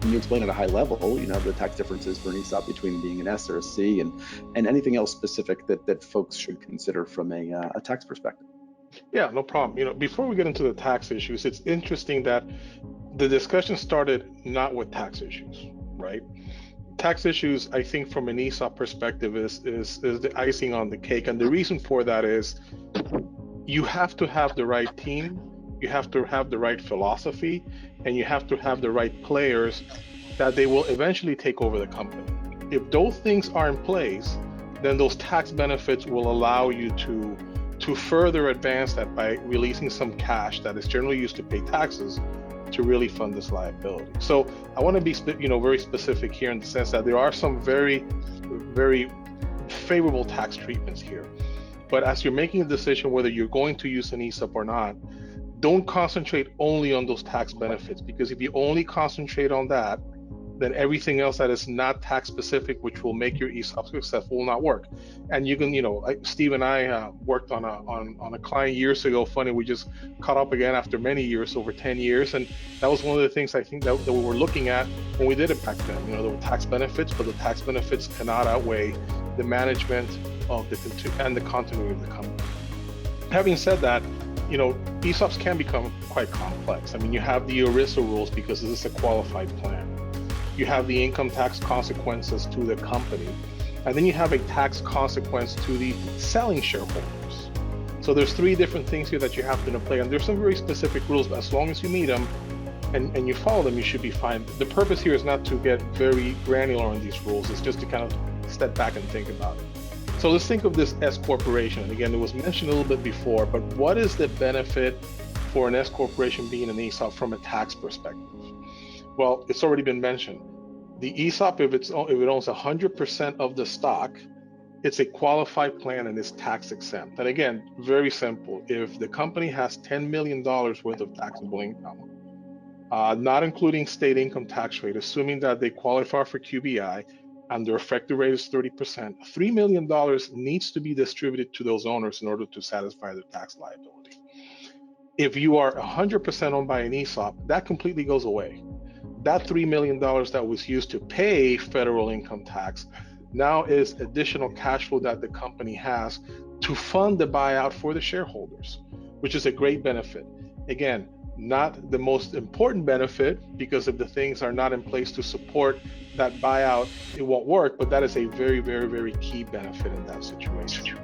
Can you explain at a high level, the tax differences for an ESOP between being an S or a C, and anything else specific that folks should consider from a tax perspective? Yeah, no problem. Before we get into the tax issues, it's interesting that the discussion started not with tax issues, right? Tax issues, I think, from an ESOP perspective, is the icing on the cake, and the reason for that is you have to have the right team, you have to have the right philosophy, and you have to have the right players that they will eventually take over the company. If those things are in place, then those tax benefits will allow you to further advance that by releasing some cash that is generally used to pay taxes to really fund this liability. So I want to be very specific here in the sense that there are some very, very favorable tax treatments here. But as you're making a decision whether you're going to use an ESOP or not, don't concentrate only on those tax benefits, because if you only concentrate on that, then everything else that is not tax specific, which will make your ESOP successful, will not work. And you can, Steve and I worked on a client years ago. Funny, we just caught up again after many years, over 10 years, and that was one of the things I think that we were looking at when we did it back then. There were tax benefits, but the tax benefits cannot outweigh the management of and the continuity of the company. Having said that, ESOPs can become quite complex. I mean, you have the ERISA rules because this is a qualified plan. You have the income tax consequences to the company, and then you have a tax consequence to the selling shareholders. So there's three different things here that you have to play, and there's some very specific rules, but as long as you meet them and you follow them, you should be fine. The purpose here is not to get very granular on these rules, it's just to kind of step back and think about it. So let's think of this S corporation. And again, it was mentioned a little bit before, but what is the benefit for an S corporation being an ESOP from a tax perspective? Well, it's already been mentioned. The ESOP, if it owns 100% of the stock, it's a qualified plan and is tax exempt. And again, very simple. If the company has $10 million worth of taxable income, not including state income tax rate, assuming that they qualify for QBI and their effective rate is 30%, $3 million needs to be distributed to those owners in order to satisfy their tax liability. If you are 100% owned by an ESOP, that completely goes away. That $3 million that was used to pay federal income tax now is additional cash flow that the company has to fund the buyout for the shareholders, which is a great benefit. Again, not the most important benefit, because if the things are not in place to support that buyout, it won't work, but that is a very, very, very key benefit in that situation.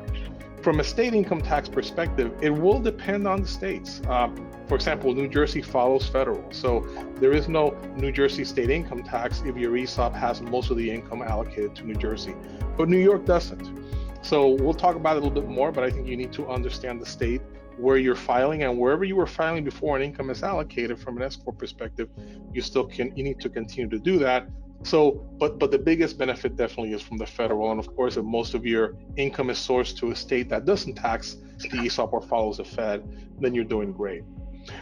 From a state income tax perspective, it will depend on the states. For example, New Jersey follows federal. So there is no New Jersey state income tax if your ESOP has most of the income allocated to New Jersey, but New York doesn't. So we'll talk about it a little bit more, but I think you need to understand the state where you're filing, and wherever you were filing before an income is allocated from an S corp perspective, you need to continue to do that. So, but the biggest benefit definitely is from the federal. And of course, if most of your income is sourced to a state that doesn't tax the ESOP or follows the Fed, then you're doing great.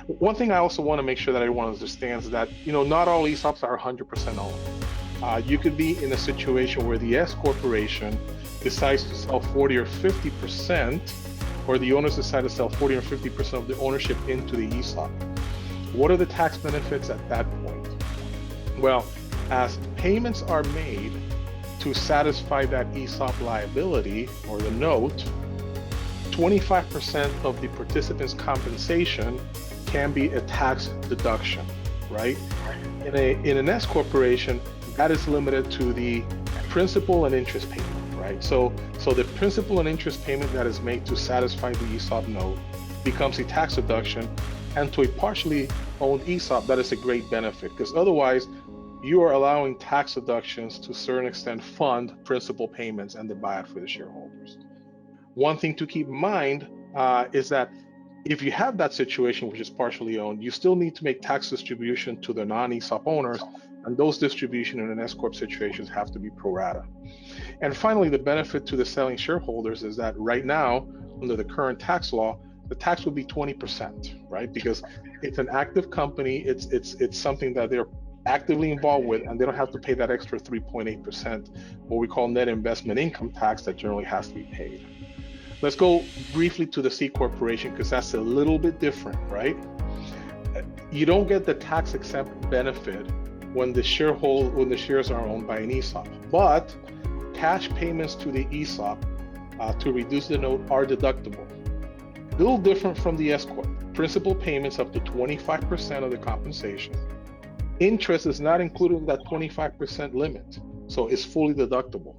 One thing I also want to make sure that everyone understands is that, not all ESOPs are 100% owned. You could be in a situation where the S corporation decides to sell 40 or 50%, or the owners decide to sell 40 or 50% of the ownership into the ESOP. What are the tax benefits at that point? Well, as payments are made to satisfy that ESOP liability or the note, 25% of the participant's compensation can be a tax deduction, right? In an S corporation, that is limited to the principal and interest payment, right? So the principal and interest payment that is made to satisfy the ESOP note becomes a tax deduction, and to a partially owned ESOP, that is a great benefit, because otherwise you are allowing tax deductions to a certain extent fund principal payments and the buyout for the shareholders. One thing to keep in mind is that if you have that situation, which is partially owned, you still need to make tax distribution to the non-ESOP owners, and those distribution in an S corp situations have to be pro rata. And finally, the benefit to the selling shareholders is that right now, under the current tax law, the tax would be 20%, right? Because it's an active company, it's something that they're actively involved with, and they don't have to pay that extra 3.8%, what we call net investment income tax, that generally has to be paid. Let's go briefly to the C corporation, because that's a little bit different, right? You don't get the tax exempt benefit when the shares are owned by an ESOP. But cash payments to the ESOP to reduce the note are deductible. A little different from the S corp. Principal payments up to 25% of the compensation. Interest is not included in that 25% limit, so it's fully deductible.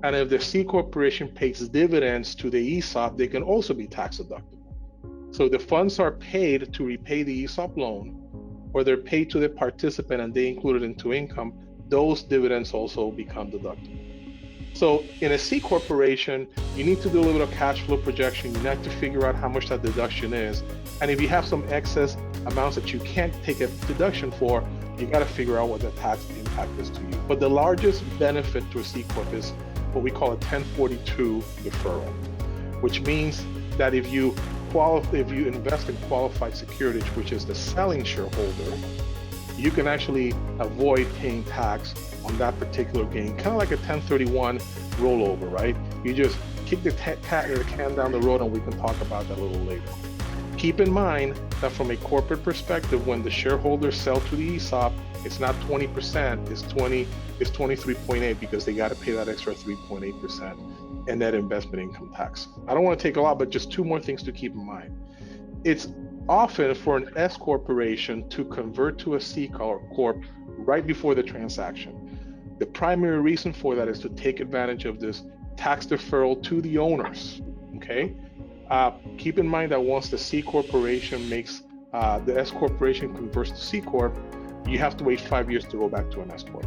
And if the C corporation pays dividends to the ESOP, they can also be tax deductible. So the funds are paid to repay the ESOP loan, or they're paid to the participant and they include it into income, those dividends also become deductible. So in a C corporation, you need to do a little bit of cash flow projection. You need to figure out how much that deduction is. And if you have some excess amounts that you can't take a deduction for, you got to figure out what the tax impact is to you. But the largest benefit to a C corp is what we call a 1042 deferral, which means that if you invest in qualified securities, which is the selling shareholder, you can actually avoid paying tax on that particular gain, kind of like a 1031 rollover, right? You just kick the can down the road, and we can talk about that a little later. Keep in mind that from a corporate perspective, when the shareholders sell to the ESOP, it's not 20%, it's 23.8 because they got to pay that extra 3.8% in net investment income tax. I don't want to take a lot, but just two more things to keep in mind. It's often for an S corporation to convert to a C corp right before the transaction. The primary reason for that is to take advantage of this tax deferral to the owners, okay? Keep in mind that once the C corporation the S corporation converts to C corp, you have to wait 5 years to go back to an S corp.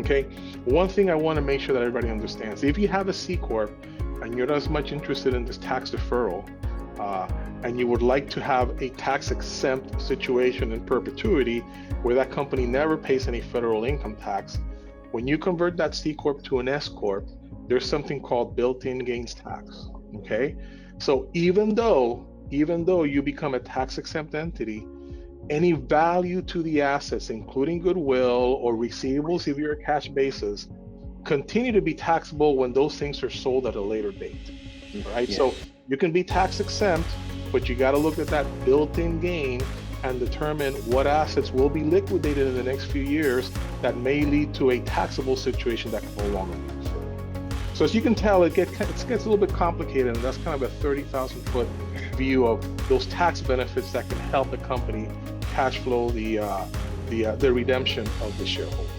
Okay, one thing I want to make sure that everybody understands: if you have a C corp and you're not as much interested in this tax deferral, and you would like to have a tax exempt situation in perpetuity where that company never pays any federal income tax, when you convert that C corp to an S corp, there's something called built-in gains tax. Okay, so even though you become a tax exempt entity, any value to the assets, including goodwill or receivables if you're a cash basis, continue to be taxable when those things are sold at a later date. Right? Yeah. So you can be tax exempt, but you got to look at that built-in gain and determine what assets will be liquidated in the next few years that may lead to a taxable situation that can no longer be. So as you can tell, it gets a little bit complicated, and that's kind of a 30,000 foot view of those tax benefits that can help the company cash flow the redemption of the shareholder.